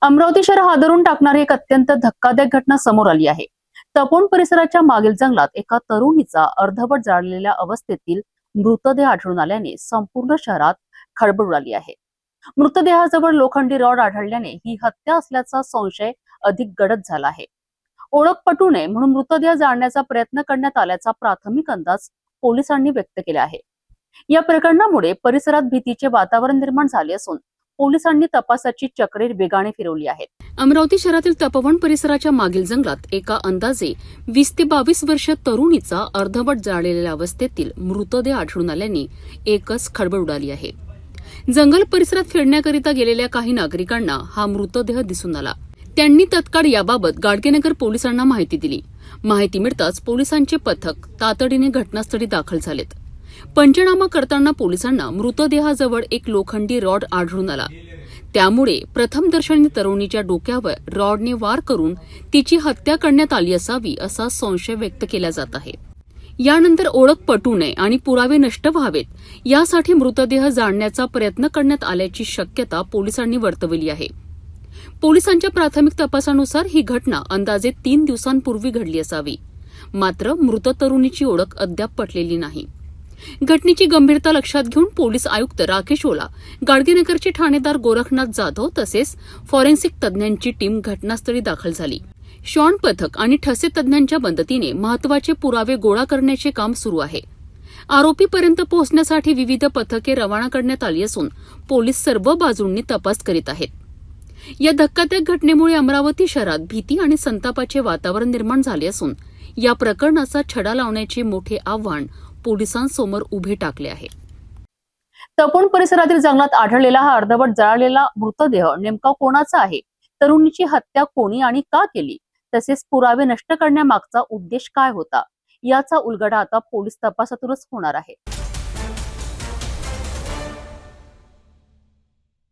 अमरावती शहर हादरून टाकणारी एक अत्यंत धक्कादायक घटना समोर आली आहे। तपोवन परिसराच्या मागील जंगलात एका तरुणीचा अर्धवट जाळलेल्या अवस्थेतील मृतदेह आढळून आल्याने संपूर्ण शहरात खळबळ उडाली आहे। मृतदेहाजवळ लोखंडी रॉड आढळल्याने ही हत्या असल्याचा संशय अधिक गडद झाला आहे। ओळख पटू नये म्हणून मृतदेह जाळण्याचा प्रयत्न करण्यात आल्याचा प्राथमिक अंदाज पोलिसांनी व्यक्त केला आहे। या प्रकरणामुळे परिसरात भीतीचे वातावरण निर्माण झाले असून पोलिसांनी तपासाची चक्रे वेगाने फिरवली आहेत। अमरावती शहरातील तपोवन परिसराच्या मागील जंगलात एका अंदाजे 20 ते 22 वर्षीय तरुणीचा अर्धवट जाळलेल्या अवस्थेतील मृतदेह आढळून आल्याने एकच खळबळ उडाली आहे। जंगल परिसरात फिरण्याकरिता गेलेल्या काही नागरिकांना हा मृतदेह दिसून आला। त्यांनी तत्काळ याबाबत गाडगेनगर पोलिसांना माहिती दिली। माहिती मिळताच पोलिसांचे पथक तातडीने घटनास्थळी दाखल झालेत। पंचनामा करताना पोलिसांना मृतदेहाजवळ एक लोखंडी रॉड आढळून आला। त्यामुळे प्रथमदर्शनी तरुणीच्या डोक्यावर रॉडने वार करून तिची हत्या करण्यात आली असावी असा संशय व्यक्त केला जात आहे। यानंतर ओळख पटू नये आणि पुरावे नष्ट व्हावेत यासाठी मृतदेह जाळण्याचा प्रयत्न करण्यात आल्याची शक्यता पोलिसांनी वर्तवली आहे। पोलिसांच्या प्राथमिक तपासानुसार ही घटना अंदाजे 3 दिवसांपूर्वी घडली असावी। मात्र मृत तरुणीची ओळख अद्याप पटलेली नाही। घटनेची गंभीरता लक्षात घेऊन पोलीस आयुक्त राकेश ओला, गाडगेनगरचे ठाणेदार गोरखनाथ जाधव तसेच फॉरेन्सिक तज्ज्ञांची टीम घटनास्थळी दाखल झाली। शॉन पथक आणि ठसे तज्ज्ञांच्या मदतीने महत्वाचे पुरावे गोळा करण्याचे काम सुरू आहे। आरोपीपर्यंत पोहोचण्यासाठी विविध पथके रवाना करण्यात आली असून पोलीस सर्व बाजूंनी तपास करीत आहेत। या धक्कादायक घटनेमुळे अमरावती शहरात भीती आणि संतापाचे वातावरण निर्माण झाले असून या प्रकरणाचा छडा लावण्याचे मोठे आव्हान पोलिसांसमोर उभे टाकले आहे। तपोवन परिसरातील जंगलात आढळलेला हा अर्धवट जळालेला मृतदेह नेमका कोणाचा आहे, तरुणीची हत्या कोणी आणि का केली, तसेच पुरावे नष्ट करण्यामागचा उद्देश काय होता, याचा उलगडा आता पोलीस तपासातूनच होणार आहे।